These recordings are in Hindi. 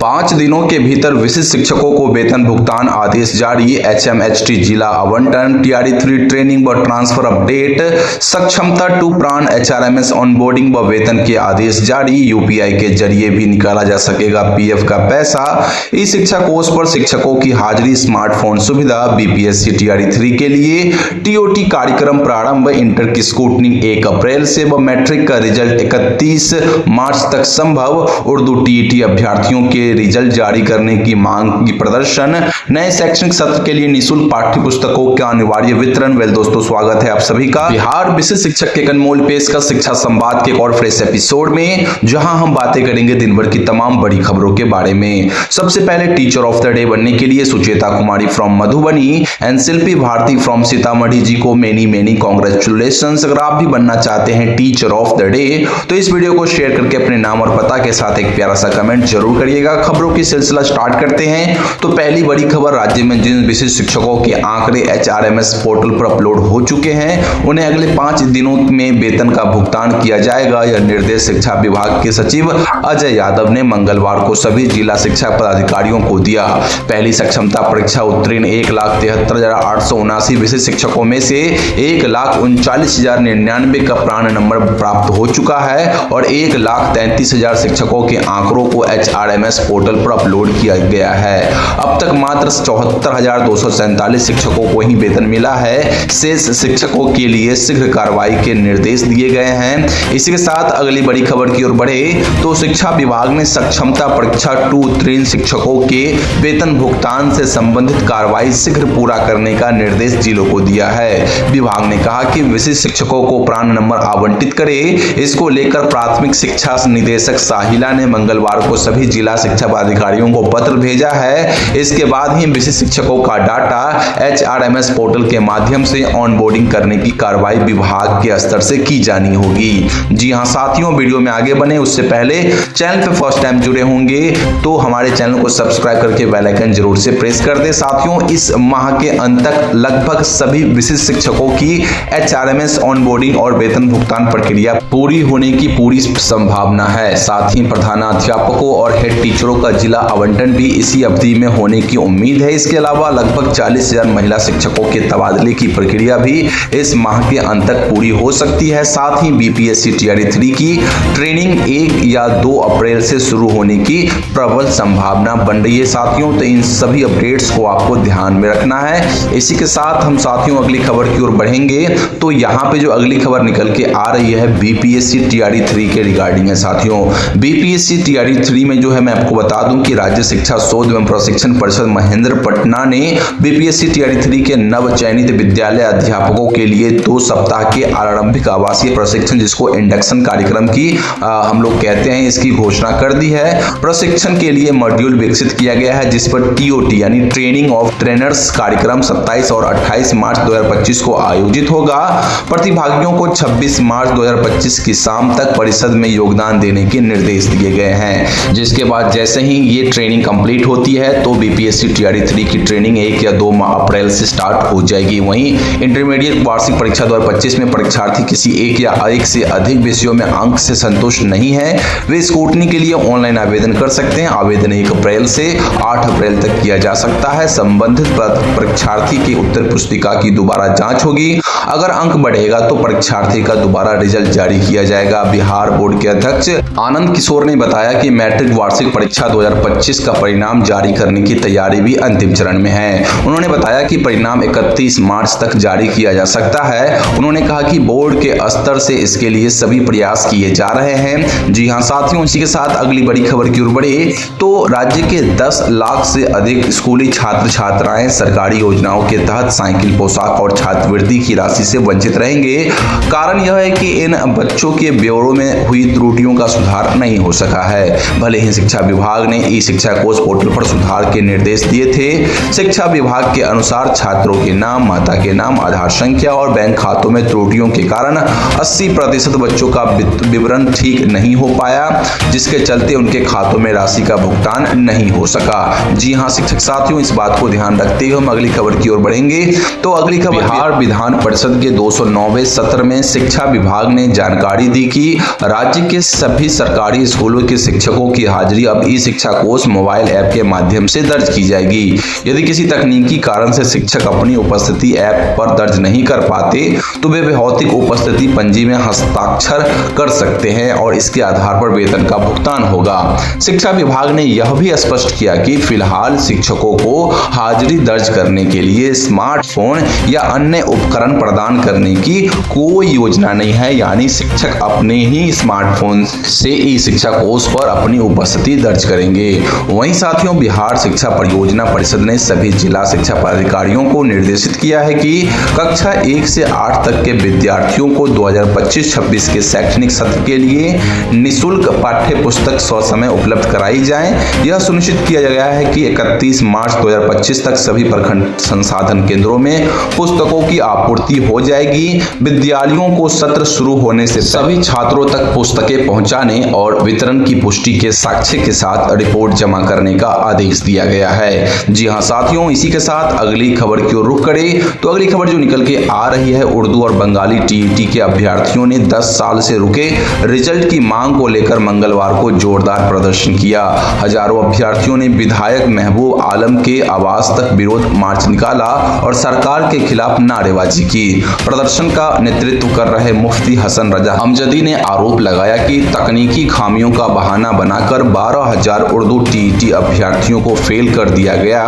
5 दिनों के भीतर विशिष्ट शिक्षकों को वेतन भुगतान आदेश जारी। HMHT जिला आवंटन, TRE3 ट्रेनिंग व ट्रांसफर अपडेट, सक्षमता टू प्राण HRMS ऑनबोर्डिंग व वेतन के आदेश जारी। UPI के जरिए भी निकाला जा सकेगा PF का पैसा। ई शिक्षा कोर्स पर शिक्षकों की हाजिरी, स्मार्टफोन सुविधा। BPSC TRE3 के लिए TOT कार्यक्रम प्रारंभ। इंटर की स्कूटनिंग 1 अप्रैल से व मैट्रिक का रिजल्ट 31 मार्च तक संभव। उर्दू TET अभ्यर्थियों के रिजल्ट जारी करने की मांग की प्रदर्शन। नए शैक्षणिक सत्र के लिए निःशुल्क पाठ्य पुस्तकों का अनिवार्य वितरण। वेल दोस्तों, स्वागत है आप सभी का बिहार विशिष्ट शिक्षक के अनमोल पेशकश शिक्षा संवाद के एक और फ्रेश एपिसोड में, जहां हम बातें करेंगे दिन भर की तमाम बड़ी खबरों के बारे में। सबसे पहले टीचर ऑफ द डे बनने के लिए Sucheta Kumari from Madhubani and Shilpi Bharti from Sitamarhi ji को मेनी कॉन्ग्रेचुलेशंस। अगर आप भी बनना चाहते हैं टीचर ऑफ द डे तो इस वीडियो को शेयर करके अपने नाम और पता के साथ एक प्यारा सा कमेंट जरूर करिएगा। खबरों की सिलसिला स्टार्ट करते हैं। तो पहली बड़ी खबर, राज्य में जिन विशिष्ट शिक्षकों के आंकड़े HRMS पोर्टल पर अपलोड हो चुके हैं उन्हें अगले 5 दिनों में वेतन का भुगतान किया जाएगा। यह निर्देश शिक्षा विभाग के सचिव अजय यादव ने मंगलवार को सभी जिला शिक्षा पदाधिकारियों को दिया। पहली सक्षमता परीक्षा उत्तीर्ण 1,73,879 विशिष्ट शिक्षकों में से 1,39,099 का प्राण नंबर प्राप्त हो चुका है और 1,33,000 शिक्षकों के आंकड़ों को HRMS पोर्टल पर अपलोड किया गया है। अब तक मात्र 74,247 शिक्षकों को ही वेतन मिला है। शेष शिक्षकों के लिए शीघ्र कार्रवाई के निर्देश दिए गए हैं। इसी के साथ अगली बड़ी खबर की ओर बढ़े तो शिक्षा विभाग ने सक्षमता परीक्षा 2 उत्तीर्ण शिक्षकों के वेतन भुगतान से संबंधित कार्रवाई शीघ्र पूरा करने का निर्देश जिलों को दिया है। विभाग ने कहा कि विशिष्ट शिक्षकों को प्राण नंबर आवंटित करे। इसको लेकर प्राथमिक शिक्षा निदेशक साहिला ने मंगलवार को सभी जिला शिक्षा पदाधिकारियों को पत्र भेजा है। इसके बाद ही विशिष्ट शिक्षकों का डाटा HRMS पोर्टल के माध्यम से ऑनबोर्डिंग करने की कार्रवाई विभाग के स्तर से की जानी होगी। जी हां साथियों, वीडियो में आगे बने उससे पहले चैनल पे फर्स्ट टाइम जुड़े होंगे तो हमारे चैनल को सब्सक्राइब करके बेल आइकन जरूर से प्रेस कर दे। साथियों, इस माह के अंत तक लगभग सभी विशिष्ट शिक्षकों की HRMS ऑनबोर्डिंग और वेतन भुगतान प्रक्रिया पूरी होने की पूरी संभावना है। साथ ही प्रधानाध्यापकों और हेड टीचरों का जिला आवंटन भी इसी अवधि में होने की उम्मीद है। इसके अलावा लगभग 40,000 महिला शिक्षकों के तबादले की प्रक्रिया भी इस माह के अंत तक पूरी हो सकती है। साथ ही BPSC TRE3 की ट्रेनिंग 1 या 2 अप्रैल से शुरू होने की प्रबल संभावना बन रही है। साथियों, तो इन सभी अपडेट्स को आपको ध्यान में रखना है। इसी के साथ हम साथियों अगली खबर की ओर बढ़ेंगे तो यहाँ पे जो अगली खबर निकल के आ रही है BPSC TRE3 के रिगार्डिंग है। साथियों, BPSC TRE3 में जो है मैं आपको बता दूं कि राज्य शिक्षा शोध एवं प्रशिक्षण परिषद महेंद्र पटना ने BPSC TRE3 के नव चयनित विद्यालय अध्यापकों के लिए 2 सप्ताह के आरंभिक आवासीय प्रशिक्षण, जिसको इंडक्शन कार्यक्रम की हम लोग कहते हैं, इसकी घोषणा कर दी है। प्रशिक्षण के लिए मॉड्यूल विकसित किया गया है जिस पर TOT यानी ट्रेनिंग ऑफ ट्रेनर्स कार्यक्रम 27 और 28 मार्च 2025 को आयोजित होगा। प्रतिभागियों को 26 मार्च 2025 की शाम तक परिषद में योगदान देने के निर्देश दिए गए हैं। जिसके बाद जैसे ही ये ट्रेनिंग कंप्लीट होती है तो BPSC TRE3 की ट्रेनिंग 1 या 2 अप्रैल से स्टार्ट हो जाएगी। वहीं इंटरमीडिएट वार्षिक परीक्षा 2025 में परीक्षार्थी किसी एक या एक से अधिक विषयों में अंक से संतुष्ट नहीं है, वे स्क्रूटनी के लिए ऑनलाइन आवेदन कर सकते हैं। आवेदन 1 अप्रैल से 8 अप्रैल तक किया जा सकता है। संबंधित परीक्षार्थी की उत्तर पुस्तिका की दोबारा जांच होगी। अगर अंक बढ़ेगा तो परीक्षार्थी का दोबारा रिजल्ट जारी किया जाएगा। बिहार बोर्ड के अध्यक्ष आनंद किशोर ने बताया कि मैट्रिक वार्षिक परीक्षा 2025 का परिणाम जारी करने की तैयारी भी अंतिम चरण में है। उन्होंने बताया कि परिणाम 31 मार्च तक जारी किया जा सकता है। उन्होंने कहा कि बोर्ड के स्तर से इसके लिए सभी प्रयास किए जा रहे हैं। जी हां साथियों, इसी के साथ अगली बड़ी खबर की ओर बढ़े तो राज्य के 10 लाख से अधिक स्कूली छात्र छात्राएं सरकारी योजनाओं के तहत साइकिल, पोशाक और छात्रवृत्ति की राशि से वंचित रहेंगे। कारण यह है कि इन बच्चों के ब्यौरों में हुई त्रुटियों का सुधार नहीं हो सका है। भले ही शिक्षा विभाग ने ई शिक्षा कोर्स पोर्टल पर सुधार के निर्देश दिए थे। शिक्षा विभाग के अनुसार छात्रों के नाम, माता के नाम, आधार संख्या और बैंक खातों में त्रुटियों के कारण 80% बच्चों का विवरण ठीक नहीं हो पाया, जिसके चलते उनके खातों में राशि का भुगतान नहीं हो सका। जी हां शिक्षक साथियों, इस बात को ध्यान रखते हुए हम अगली खबर की ओर बढ़ेंगे तो अगली खबर, बिहार विधान परिषद के 209वें सत्र में शिक्षा विभाग ने जानकारी दी कि राज्य के सभी सरकारी स्कूलों के शिक्षकों की हाजिरी अब ई शिक्षा कोष मोबाइल ऐप के माध्यम से दर्ज की जाएगी। यदि किसी तकनीकी कारण से शिक्षक अपनी उपस्थिति ऐप पर दर्ज नहीं कर पाते तो वे भौतिक उपस्थिति पंजी में हस्ताक्षर कर सकते हैं और इसके आधार पर वेतन का भुगतान होगा। शिक्षा विभाग ने यह भी स्पष्ट किया कि फिलहाल शिक्षकों को हाजिरी दर्ज करने के लिए स्मार्टफोन या अन्य उपकरण प्रदान करने की कोई योजना नहीं है, यानी शिक्षक अपने ही स्मार्टफोन से ई शिक्षा कोष पर अपनी उपस्थिति दर्ज करेंगे। वहीं साथियों, बिहार शिक्षा परियोजना परिषद ने सभी जिला शिक्षा पदाधिकारियों को निर्देशित किया है कि कक्षा 1 से 8 तक के विद्यार्थियों को 2025-26 के शैक्षणिक सत्र के लिए निःशुल्क पाठ्य पुस्तक ससमय उपलब्ध कराई जाए। यह सुनिश्चित किया गया है कि 31 मार्च 2025 तक सभी प्रखंड संसाधन केंद्रों में पुस्तकों की आपूर्ति हो जाएगी। विद्यालयों को सत्र शुरू होने से सभी छात्रों तक पुस्तकें पहुंचाने और वितरण की पुष्टि के साक्ष्य के साथ रिपोर्ट जमा करने का आदेश दिया गया है। जी हां साथियों, इसी के साथ अगली खबर की ओर रुख करें तो अगली खबर जो निकल के आ रही है, उर्दू और बंगाली टीईटी के अभ्यर्थियों ने 10 साल से रुके रिजल्ट की मांग को लेकर मंगलवार को जोरदार प्रदर्शन किया। हजारों अभ्यर्थियों ने विधायक महबूब आलम के आवास तक विरोध मार्च निकाला और सरकार के खिलाफ नारेबाजी की। प्रदर्शन का नेतृत्व कर रहे मुफ्ती हसन रजा अमजदी ने आरोप लगाया कि तकनीकी खामियों का बहाना बनाकर 12,000 उर्दू टीईटी अभ्यर्थियों को फेल कर दिया गया।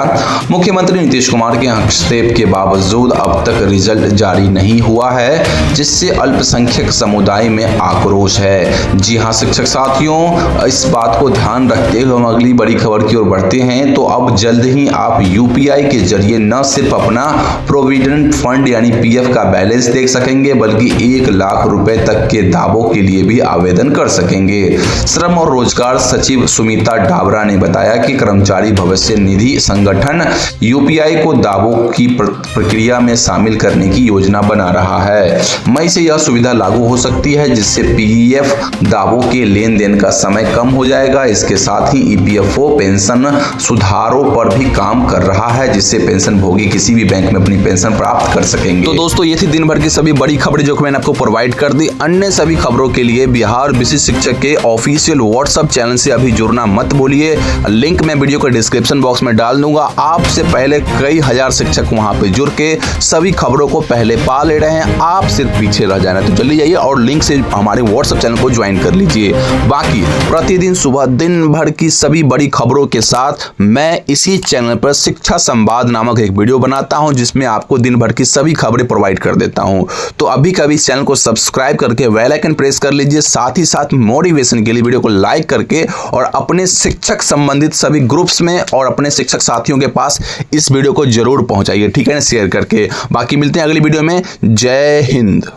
मुख्यमंत्री नीतीश कुमार के हस्तक्षेप के बावजूद अब तक रिजल्ट जारी नहीं हुआ है, जिससे अल्पसंख्यक समुदाय में आक्रोश है। जी हां शिक्षक साथियों, इस बात को ध्यान रखते हुए हम अगली बड़ी खबर की ओर बढ़ते हैं। तो अब जल्द ही आप यूपीआई के जरिए न सिर्फ अपना प्रोविडेंट फंड यानी पीएफ का बैलेंस देख सकेंगे, बल्कि 1 लाख रुपए तक के दावों के लिए भी आवेदन कर सकेंगे। श्रम और रोजगार सचिव सुमिता डाबरा ने बताया कि कर्मचारी भविष्य निधि संगठन यूपीआई को दावों की प्रक्रिया में शामिल करने की योजना बना रहा है। मई से यह सुविधा लागू हो सकती है, जिससे पीएफ दावों के लेन देन का समय कम हो जाएगा। इसके साथ ही ईपीएफओ पेंशन सुधारों पर भी काम कर रहा है, जिससे पेंशन भोगी किसी भी बैंक में अपनी पेंशन प्राप्त कर सकेंगे। तो दोस्तों, ये थी दिन भर की सभी बड़ी खबरें जो मैंने आपको प्रोवाइड कर दी। अन्य सभी खबरों के लिए बिहार विशिष्ट शिक्षक के ऑफिशियल व्हाट्सएप चैनल से अभी जुड़ना मत भूलिए। लिंक मैं वीडियो के डिस्क्रिप्शन बॉक्स में डाल दूंगा। आपसे पहले कई हजार शिक्षक वहां पे जुड़ के सभी खबरों को पहले पा ले रहे हैं, आप सिर्फ पीछे रह जाना। तो जल्दी जाइए और लिंक से हमारे व्हाट्सएप चैनल को ज्वाइन कर लीजिए। बाकी प्रतिदिन सुबह दिन भर की सभी बड़ी खबरों के साथ मैं इसी चैनल पर शिक्षा संवाद नामक एक वीडियो बनाता हूं, जिसमें आपको दिन भर की सभी खबरें प्रोवाइड कर देता हूं। तो अभी कभी इस चैनल को सब्सक्राइब करके बेल आइकन प्रेस कर लीजिए। साथ ही साथ मोटिवेशन के लिए वीडियो को लाइक करके और अपने शिक्षक संबंधित सभी ग्रुप्स में और अपने शिक्षक साथियों के पास इस वीडियो को जरूर पहुंचाइए, ठीक है ना, शेयर करके। बाकी मिलते हैं अगली वीडियो में। जय हिंद।